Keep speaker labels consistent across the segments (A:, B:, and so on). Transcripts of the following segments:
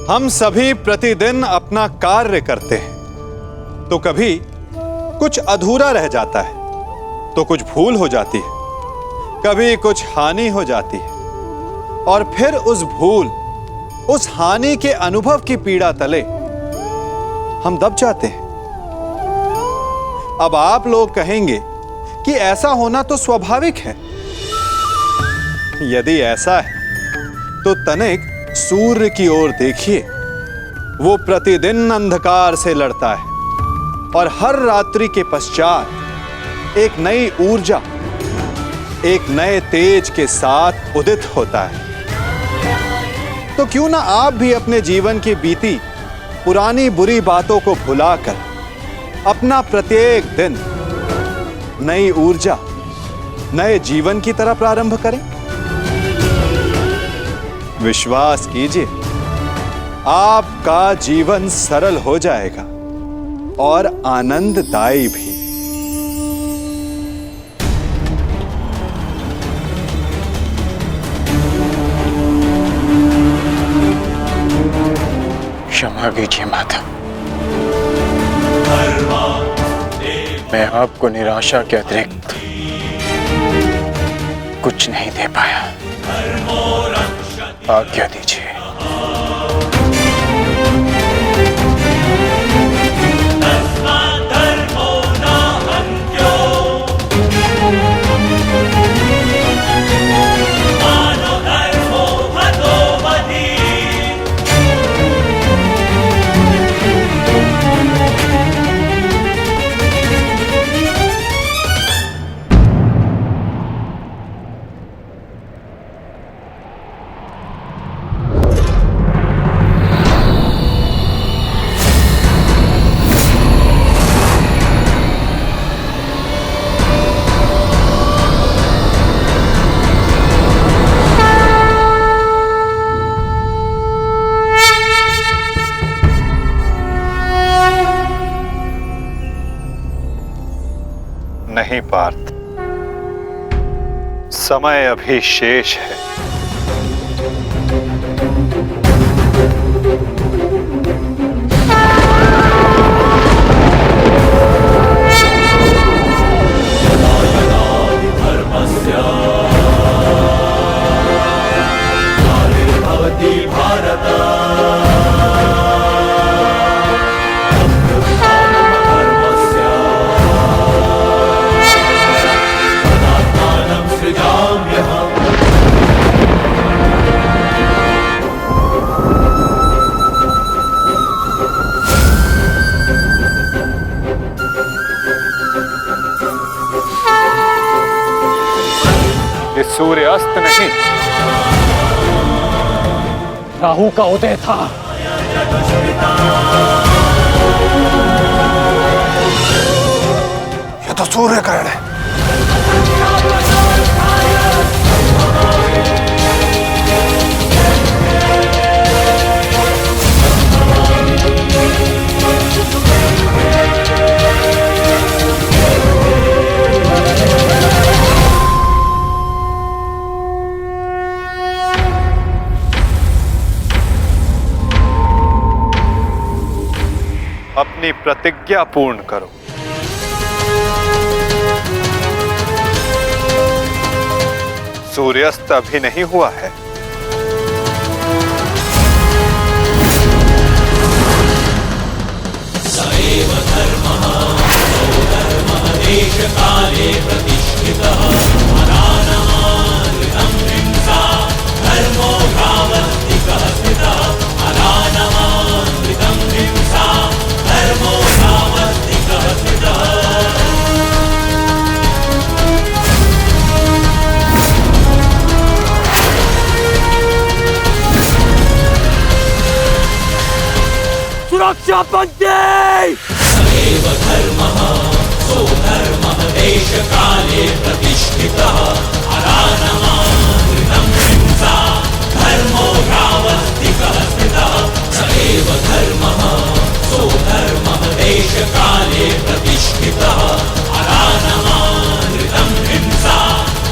A: हम सभी प्रतिदिन अपना कार्य करते हैं तो कभी कुछ अधूरा रह जाता है, तो कुछ भूल हो जाती है, कभी कुछ हानि हो जाती है और फिर उस भूल, उस हानि के अनुभव की पीड़ा तले हम दब जाते हैं। अब आप लोग कहेंगे कि ऐसा होना तो स्वाभाविक है। यदि ऐसा है तो तनिक सूर्य की ओर देखिए। वो प्रतिदिन अंधकार से लड़ता है और हर रात्रि के पश्चात एक नई ऊर्जा, एक नए तेज के साथ उदित होता है। तो क्यों ना आप भी अपने जीवन की बीती पुरानी बुरी बातों को भुलाकर अपना प्रत्येक दिन नई ऊर्जा, नए जीवन की तरह प्रारंभ करें। विश्वास कीजिए, आपका जीवन सरल हो जाएगा और आनंददायी भी।
B: क्षमा कीजिए माता, मैं आपको निराशा के अतिरिक्त कुछ नहीं दे पाया। आज्ञा दीजिए।
A: नहीं पार्थ, समय अभी शेष है। सूर्यास्त नहीं,
C: राहु का उदय था।
B: यह तो सूर्य ग्रहण है।
A: अपनी प्रतिज्ञा पूर्ण करो। सूर्यास्त अभी नहीं हुआ है।
D: सएव धर्मः स्वधर्मः देशकाले प्रतिष्ठितः अनानमानृतं हिंसा धर्मो भावस्तिकः स्थितः अनानमानृतं हिंसा धर्मो भावस्तिकः स्थितः।
C: सुरक्षा पंक्ति।
D: सएव धर्मः स्वधर्मः देशकाले प्रतिष्ठितः अनानमानृतं हिंसा धर्मो भावस्तिकः स्थितः। सएव धर्मः स्वधर्मः देशकाले प्रतिष्ठितः अनानमानृतं हिंसा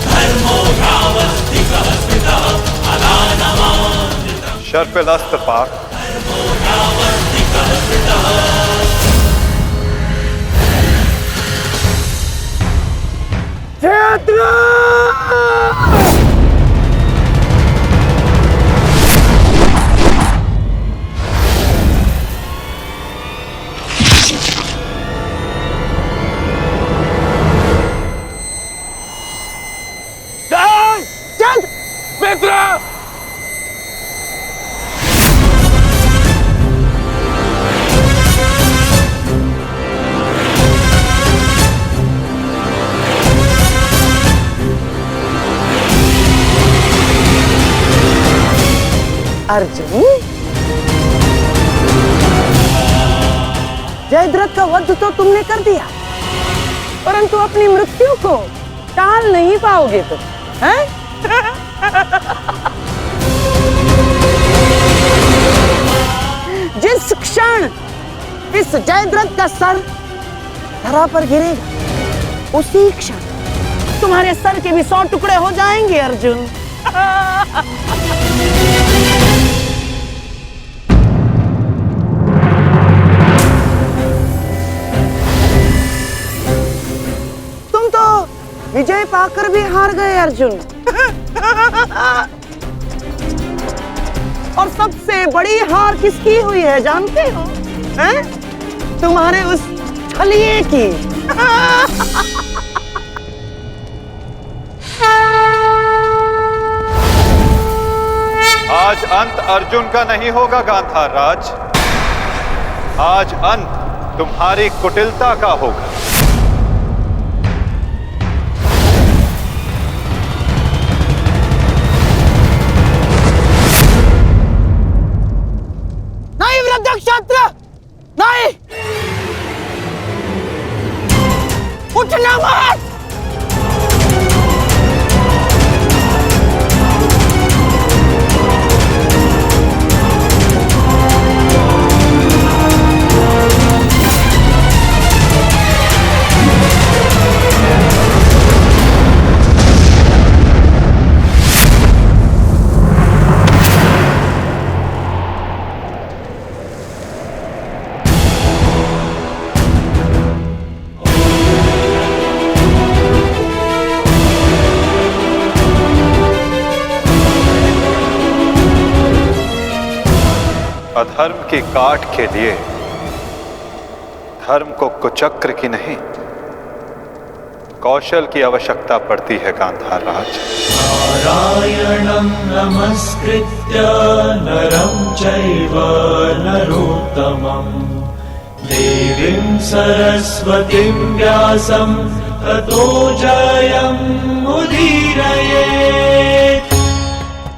D: धर्मो भावस्तिकः स्थितः अनानमानृतं।
A: शर्पिलास्त्र पार्थ,
D: कालिकः कृतः
C: मित्र!
E: अर्जुन, जयद्रथ का वध तो तुमने कर दिया, परंतु अपनी मृत्यु को टाल नहीं पाओगे तुम, हैं? जिस क्षण इस जयद्रथ का सर धरा पर गिरेगा, उसी क्षण तुम्हारे सर के भी 100 टुकड़े हो जाएंगे अर्जुन। तुम तो विजय पाकर भी हार गए अर्जुन। और सबसे बड़ी हार किसकी हुई है जानते हो? हैं? तुम्हारे उस छलिए की।
A: आज अंत अर्जुन का नहीं होगा गांधार राज, आज अंत तुम्हारी कुटिलता का होगा।
E: नहीं वृद्धक्षत्र, नहीं, उठना मत।
A: अधर्म की काट के लिए धर्म को कुचक्र की नहीं, कौशल की आवश्यकता पड़ती है गांधार राज।
D: नारायणं नमस्कृत्य नरं चैव नरोत्तमं देवीं सरस्वतीं व्यासं ततो जयम् उदीरयेत्।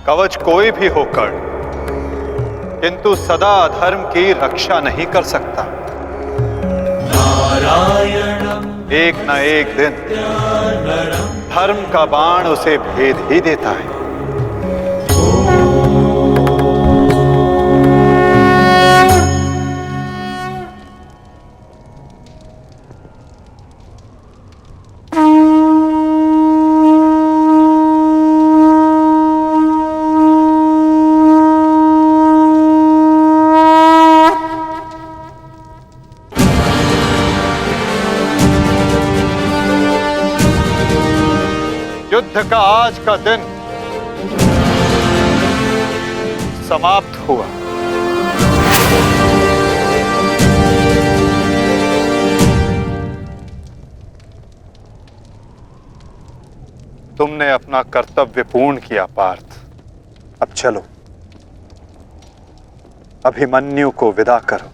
A: कवच कोई भी होकर किंतु सदा अधर्म की रक्षा नहीं कर सकता।
D: नारायणं
A: एक न एक दिन धर्म का बाण उसे भेद ही देता है। युद्ध का आज का दिन समाप्त हुआ। तुमने अपना कर्तव्य पूर्ण किया पार्थ। अब चलो, अभिमन्यु को विदा करो।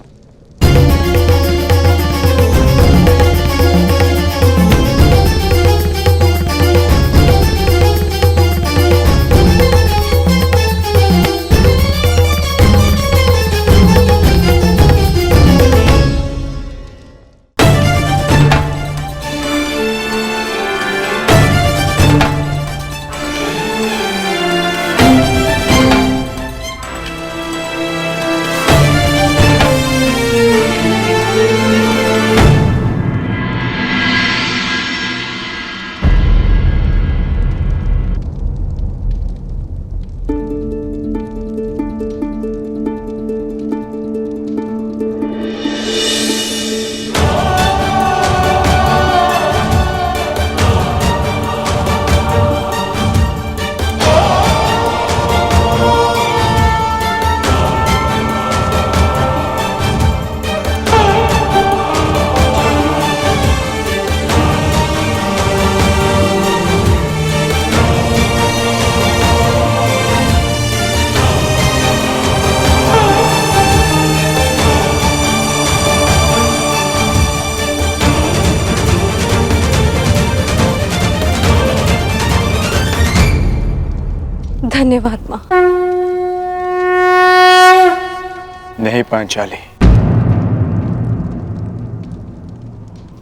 B: नहीं पांचाली,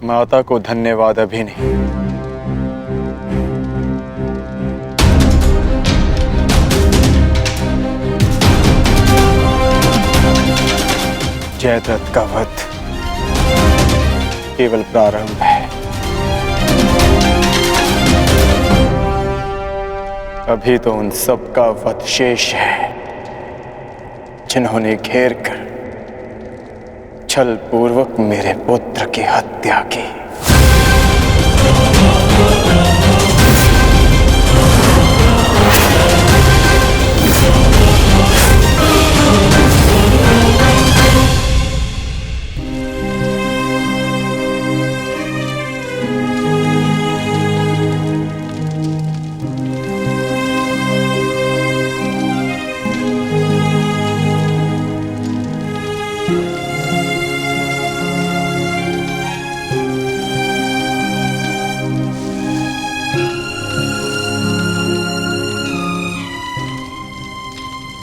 B: माता को धन्यवाद अभी नहीं। जयद्रथ का वध केवल प्रारंभ है। अभी तो उन सब का वध शेष है जिन्होंने घेर कर छल पूर्वक मेरे पुत्र की हत्या की।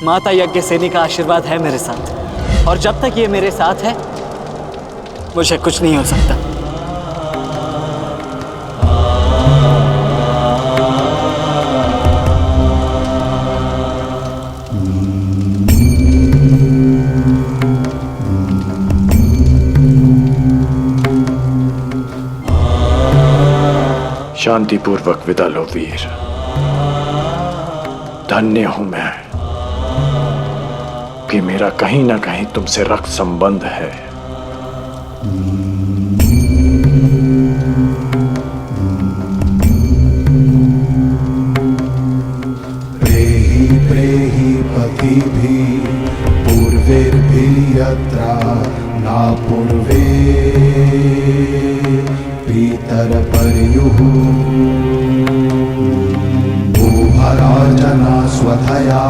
F: माता यज्ञसेनी का आशीर्वाद है मेरे साथ, और जब तक ये मेरे साथ है मुझे कुछ नहीं हो सकता।
G: शांतिपूर्वक विदा लो वीर। धन्य हूं मैं कि मेरा कहीं ना कहीं तुमसे रक्त संबंध है।
H: प्रेहि प्रेहि पतिभिः पूर्वैर्भिः यत्रा न पूर्वे पितरपर्युः भूभराजना स्वधया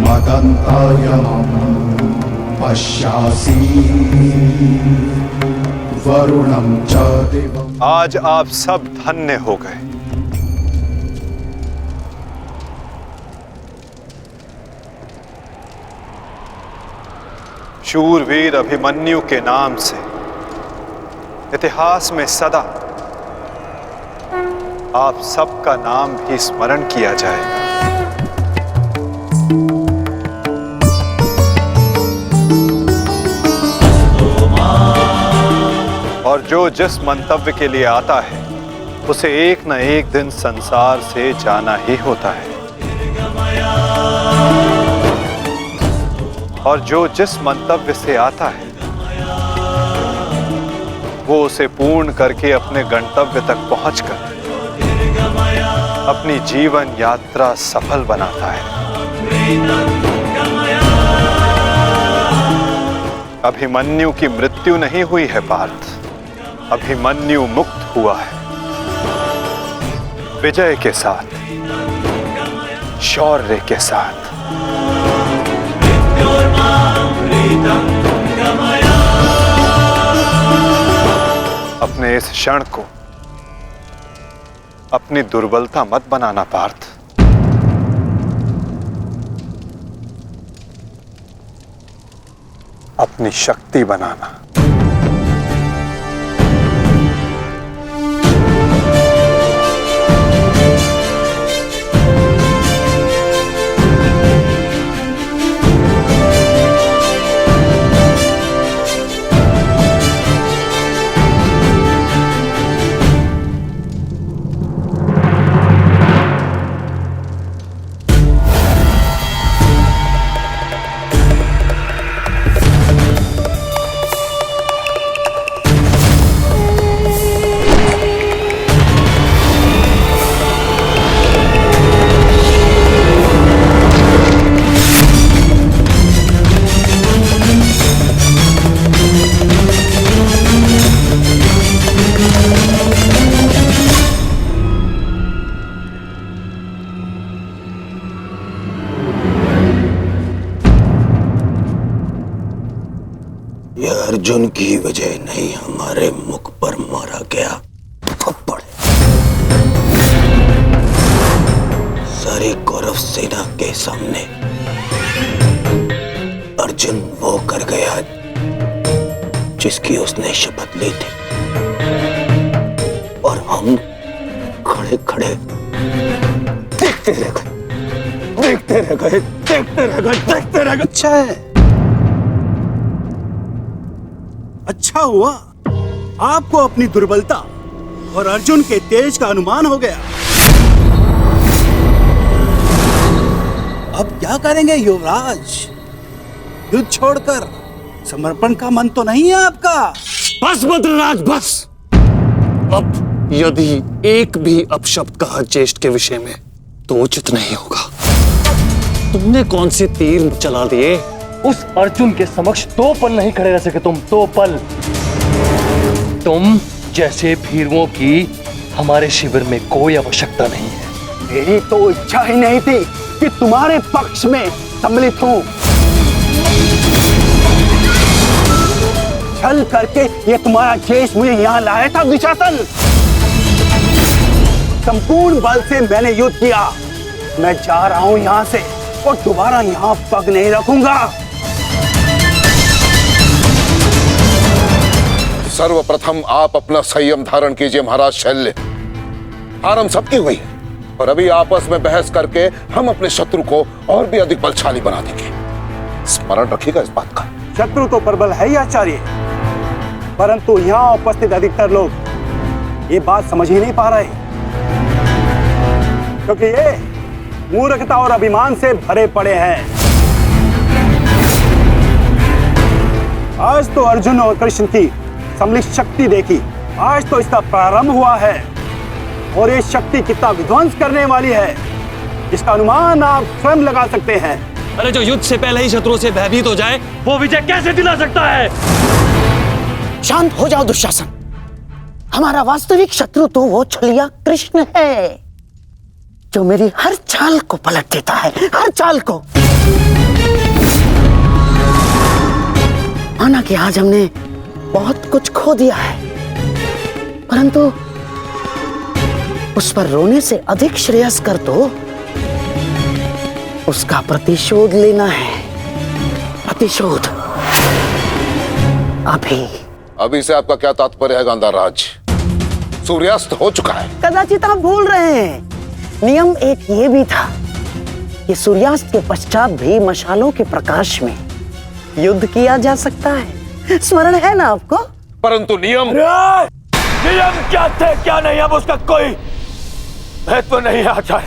H: मदन्तायमं पश्यासि वरुणं च दिवम्।
A: आज आप सब धन्य हो गए। शूरवीर अभिमन्यु के नाम से इतिहास में सदा आप सबका नाम भी स्मरण किया जाएगा। और जो जिस मंतव्य के लिए आता है उसे एक न एक दिन संसार से जाना ही होता है, और जो जिस मंतव्य से आता है वो उसे पूर्ण करके अपने गंतव्य तक पहुंचकर अपनी जीवन यात्रा सफल बनाता है। अभिमन्यु की मृत्यु नहीं हुई है पार्थ, अभिमन्यु मुक्त हुआ है, विजय के साथ, शौर्य के साथ। अपने इस क्षण को अपनी दुर्बलता मत बनाना पार्थ। अपनी शक्ति बनाना।
I: अर्जुन की वजह नहीं, हमारे मुख पर मारा गया थप्पड़। सारी कौरव सेना के सामने अर्जुन वो कर गया जिसकी उसने शपथ ली थी, और हम खड़े खड़े देखते रह गए, देखते रह गए, देखते रह गए, देखते रह गए।
J: अच्छा है, अच्छा हुआ आपको अपनी दुर्बलता और अर्जुन के तेज का अनुमान हो गया। अब क्या करेंगे युवराज? युद्ध छोड़कर समर्पण का मन तो नहीं है आपका?
K: बस बद्रराज बस। अब यदि एक भी अपशब्द कहा ज्येष्ठ के विषय में तो उचित नहीं होगा। तुमने कौन से तीर चला दिए?
C: उस अर्जुन के समक्ष 2 पल नहीं खड़े रह सके तुम, 2 पल। तुम जैसे भीरुओं की हमारे शिविर में कोई आवश्यकता नहीं है।
J: मेरी तो इच्छा ही नहीं थी कि तुम्हारे पक्ष में सम्मिलित हूं। छल करके ये तुम्हारा जेश मुझे यहाँ लाया था दुशासन। संपूर्ण बल से मैंने युद्ध किया। मैं जा रहा हूं यहाँ से और दोबारा यहाँ पग नहीं रखूंगा।
L: सर्वप्रथम आप अपना संयम धारण कीजिए महाराज शल्य। हार हम सबकी हुई है और अभी आपस में बहस करके हम अपने शत्रु को और भी अधिक बलशाली बना देंगे। स्मरण रखिएगा इस बात का।
J: शत्रु तो प्रबल है ही आचार्य, परंतु यहाँ उपस्थित अधिकतर लोग ये बात समझ ही नहीं पा रहे, क्योंकि ये मूर्खता और अभिमान से भरे पड़े हैं। आज तो अर्जुन और कृष्ण की सम्मिलित शक्ति देखी, आज तो इसका प्रारंभ हुआ है और ये शक्ति कितना विध्वंस करने वाली है इसका अनुमान आप स्वयं लगा सकते हैं।
C: अरे जो युद्ध से पहले ही शत्रुओं से भयभीत हो जाए वो विजय कैसे दिला सकता है?
E: शांत हो जाओ दुशासन। हमारा वास्तविक शत्रु तो वो छलिया कृष्ण है जो मेरी हर चाल को पलट देता है, हर चाल को। माना कि आज हमने बहुत कुछ खो दिया है, परंतु उस पर रोने से अधिक श्रेयस्कर तो उसका प्रतिशोध लेना है। प्रतिशोध
L: अभी से आपका क्या तात्पर्य है गांधाराज? सूर्यास्त हो चुका है।
E: कदाचित आप भूल रहे हैं, नियम एक ये भी था कि सूर्यास्त के पश्चात भी मशालों के प्रकाश में युद्ध किया जा सकता है। स्मरण है ना आपको?
L: परंतु नियम
C: क्या थे क्या नहीं, अब उसका कोई महत्व नहीं है आचार्य।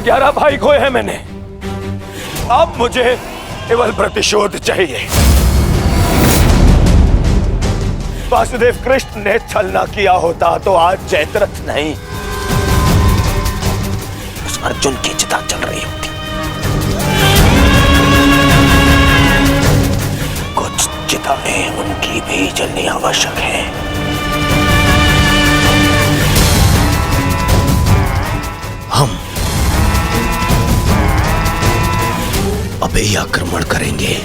C: 11 भाई खोए हैं मैंने, अब मुझे केवल प्रतिशोध चाहिए। वासुदेव कृष्ण ने छल न किया होता तो आज जयद्रथ नहीं,
I: उस अर्जुन की चिता जल रही होती। कुछ चिताएं उनकी भी जलनी आवश्यक है। हम अभी आक्रमण करेंगे।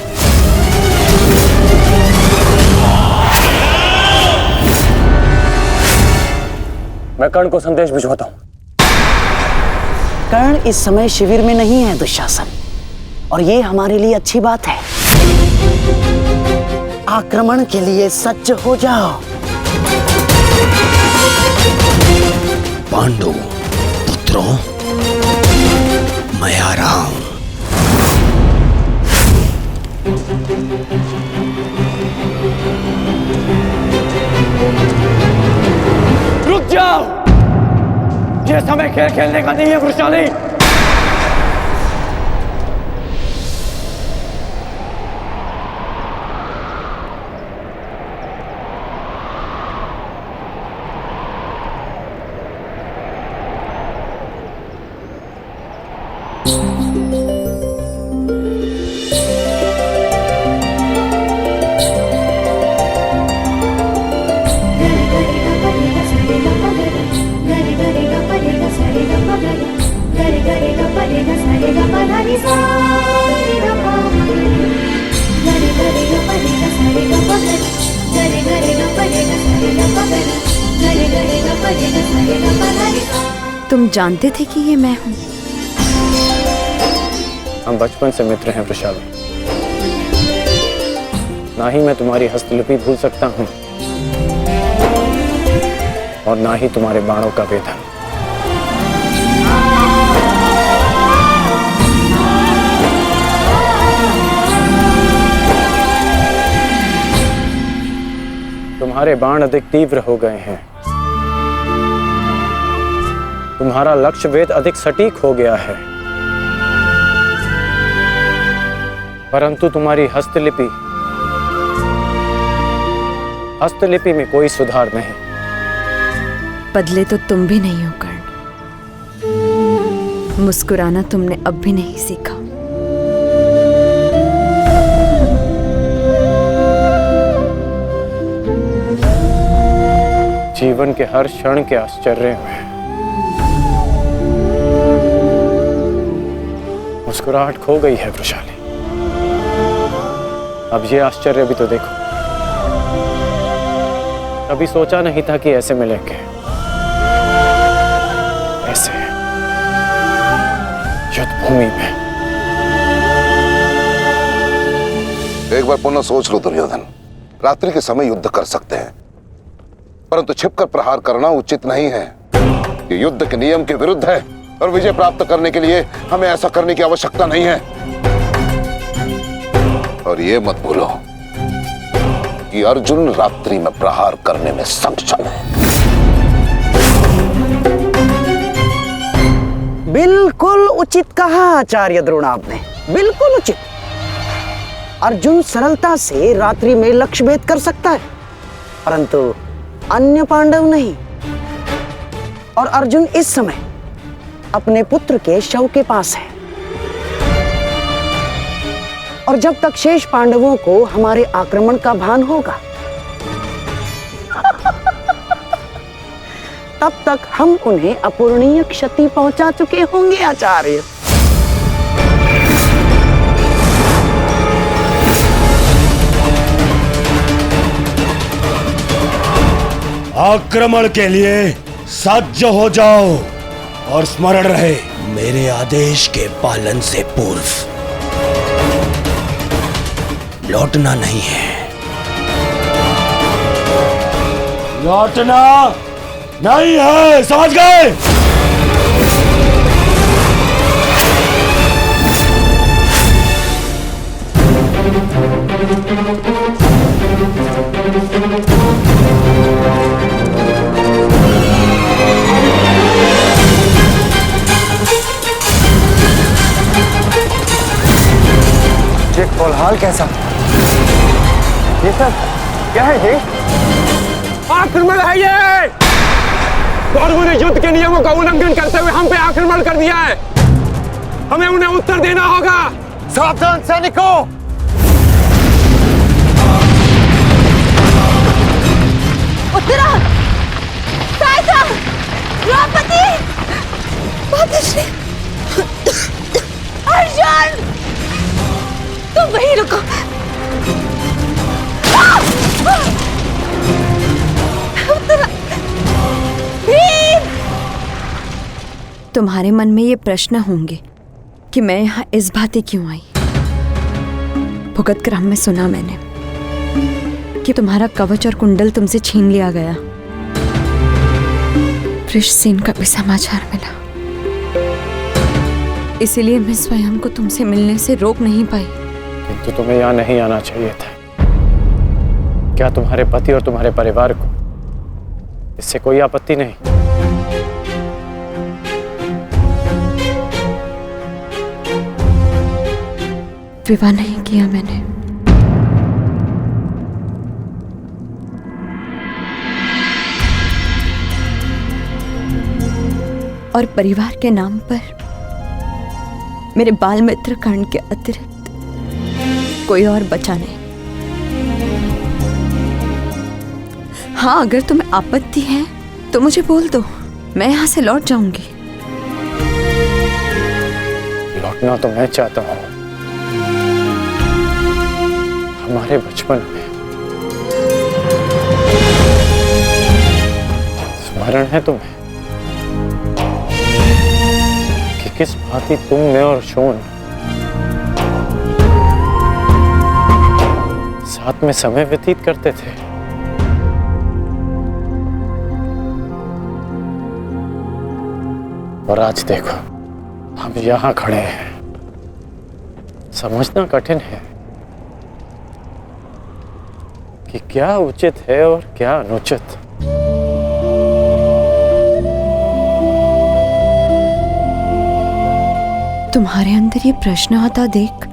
C: मैं कर्ण को संदेश भिजवाता हूं।
E: कर्ण इस समय शिविर में नहीं है दुशासन, और ये हमारे लिए अच्छी बात है। आक्रमण के लिए सज्ज हो जाओ।
I: पांडु पुत्रों, मैं आ रहा हूं।
C: रुक जाओ, ये समय खेल खेलने का नहीं है वृषाली।
M: तुम जानते थे कि ये मैं हूं?
B: हम बचपन से मित्र हैं वृषाली। ना ही मैं तुम्हारी हस्तलिपि भूल सकता हूं और ना ही तुम्हारे बाणों का वेदन। तुम्हारे बाण अधिक तीव्र हो गए हैं, तुम्हारा लक्ष्य वेद अधिक सटीक हो गया है, परंतु तुम्हारी हस्तलिपि में कोई सुधार नहीं।
M: बदले तो तुम भी नहीं हो कर्ण। मुस्कुराना तुमने अब भी नहीं सीखा।
B: जीवन के हर क्षण के आश्चर्य में मुस्कुराहट खो गई है वृषाली। अब ये आश्चर्य भी तो देखो। कभी सोचा नहीं था कि ऐसे मिलेंगे, ऐसे युद्ध भूमि में।
L: एक बार पुनः सोच लो दुर्योधन, रात्रि के समय युद्ध कर सकते हैं, परंतु छिपकर प्रहार करना उचित नहीं है। ये युद्ध के नियम के विरुद्ध है और विजय प्राप्त करने के लिए हमें ऐसा करने की आवश्यकता नहीं है। और ये मत भूलो कि अर्जुन रात्रि में प्रहार करने में सक्षम है।
E: बिल्कुल उचित कहा आचार्य द्रोण आपने, बिल्कुल उचित। अर्जुन सरलता से रात्रि में लक्ष्य भेद कर सकता है, परंतु अन्य पांडव नहीं। और अर्जुन इस समय अपने पुत्र के शव के पास है, और जब तक शेष पांडवों को हमारे आक्रमण का भान होगा तब तक हम उन्हें अपूरणीय क्षति पहुंचा चुके होंगे आचार्य।
N: आक्रमण के लिए सज्ज हो जाओ और स्मरण रहे, मेरे आदेश के पालन से पूर्व लौटना नहीं है। लौटना नहीं है, समझ गए?
B: ये कोलाहल कैसा? ये सब क्या है जी?
J: आक्रमण है ये। कौरवों ने युद्ध के नियमों का उल्लंघन करते हुए हम पे आक्रमण कर दिया है। हमें उन्हें उत्तर देना होगा।
B: सावधान सैनिकों!
M: उत्तरा, सहायता, द्रौपदी, मातोश्री, अर्जुन, तुम वहीं रुको। तुम्हारे मन में ये प्रश्न होंगे कि मैं यहाँ इस भांति क्यों आई। भुगत क्रम में सुना मैंने कि तुम्हारा कवच और कुंडल तुमसे छीन लिया गया। वृषसेन का भी समाचार मिला, इसीलिए मैं स्वयं को तुमसे मिलने से रोक नहीं पाई।
B: किंतु तुम्हें यहाँ नहीं आना चाहिए था। क्या तुम्हारे पति और तुम्हारे परिवार को इससे कोई आपत्ति नहीं?
M: विवाह नहीं किया मैंने। और परिवार के नाम पर मेरे बाल मित्र कर्ण के अतिरिक्त कोई और बचा नहीं। हाँ, अगर तुम्हें आपत्ति है तो मुझे बोल दो, मैं यहां से लौट जाऊंगी।
B: लौटना तो मैं चाहता हूं। हमारे बचपन में स्मरण है तुम्हें कि किस भांति तुम, मैं और शोन साथ में समय व्यतीत करते थे। और आज देखो, हम यहां खड़े हैं। समझना कठिन है कि क्या उचित है और क्या अनुचित।
M: तुम्हारे अंदर ये प्रश्न आता देख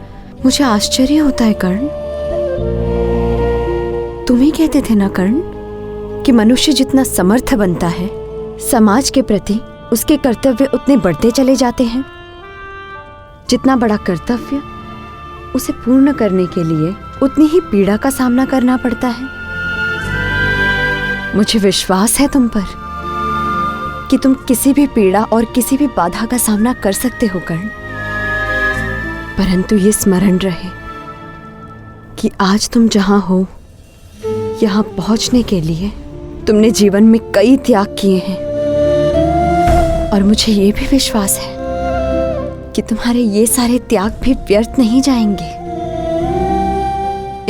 M: मुझे आश्चर्य होता है कर्ण। तुम ही कहते थे ना कर्ण कि मनुष्य जितना समर्थ बनता है, समाज के प्रति उसके कर्तव्य उतने बढ़ते चले जाते हैं। जितना बड़ा कर्तव्य, उसे पूर्ण करने के लिए उतनी ही पीड़ा का सामना करना पड़ता है। मुझे विश्वास है तुम पर कि तुम किसी भी पीड़ा और किसी भी बाधा का सामना कर सकते हो कर्ण। परंतु ये स्मरण रहे कि आज तुम जहां हो, यहां पहुंचने के लिए तुमने जीवन में कई त्याग किए हैं। और मुझे ये भी विश्वास है कि तुम्हारे ये सारे त्याग भी व्यर्थ नहीं जाएंगे।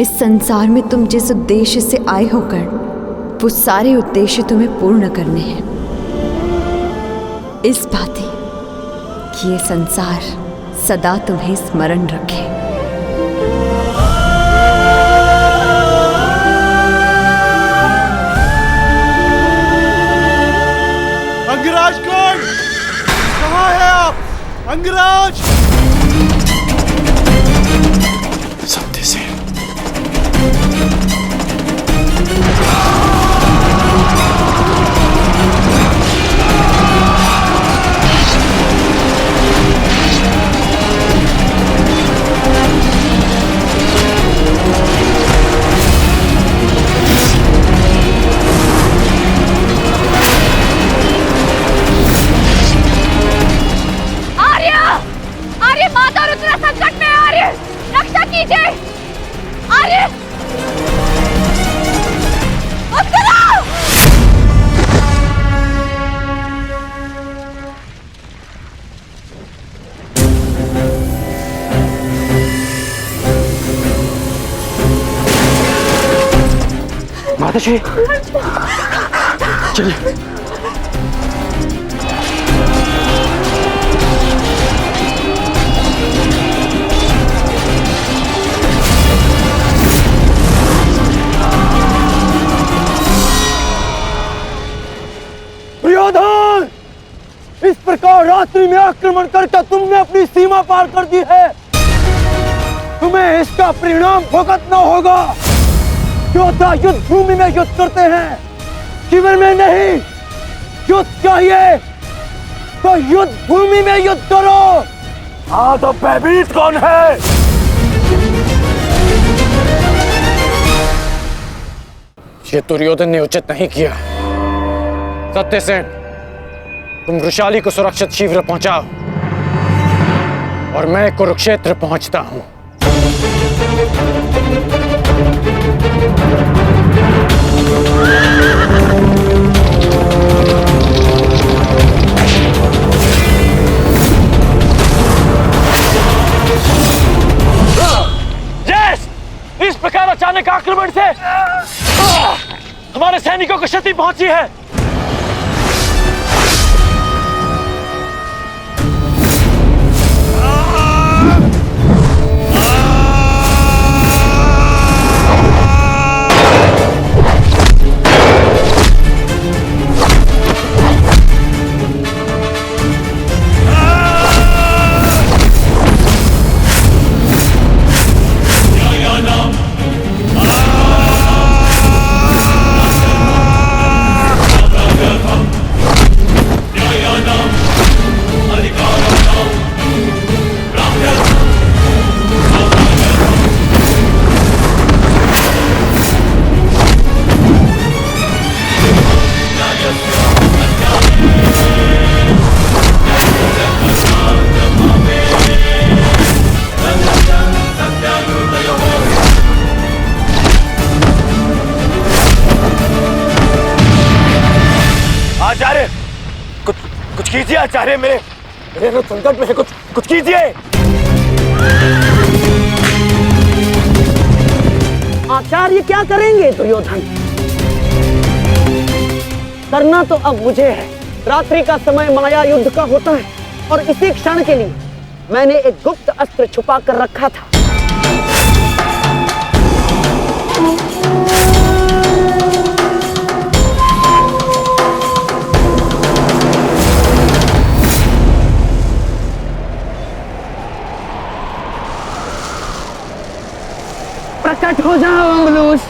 M: इस संसार में तुम जिस उद्देश्य से आए हो कर्ण, वो सारे उद्देश्य तुम्हें पूर्ण करने हैं। इस बातें कि ये संसार सदा तुम्हें स्मरण रखे।
N: अंगराज कौन? कहाँ है आप? अंगराज!
B: सत्य से
C: माताजी, चलिए।
N: दुर्योधन! इस प्रकार रात्रि में आक्रमण करके तुमने अपनी सीमा पार कर दी है। तुम्हें इसका परिणाम भुगतना होगा। योद्धा युद्ध भूमि में युद्ध करते हैं, शिविर में नहीं। युद्ध चाहिए तो युद्ध भूमि में युद्ध करो। हाँ, तो भयभीत कौन है?
B: ये दुर्योधन ने उचित नहीं किया। सत्यसेन, तुम वृषाली को सुरक्षित शिविर पहुंचाओ और मैं कुरुक्षेत्र पहुंचता हूं।
N: यस! इस प्रकार अचानक आक्रमण से हमारे सैनिकों को क्षति पहुंची है। आचार्य, कुछ कीजिए आचार्य, मेरे तो संकट में है। कुछ कीजिए।
E: आचार्य ये क्या करेंगे दुर्योधन? करना तो अब मुझे है। रात्रि का समय माया युद्ध का होता है और इसी क्षण के लिए मैंने एक गुप्त अस्त्र छुपा कर रखा था। प्रकट हो जाओ अंगलूस।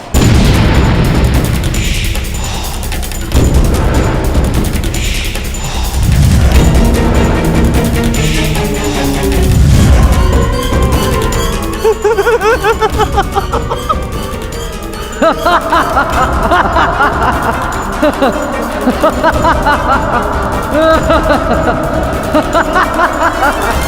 N: Ha ha ha ha!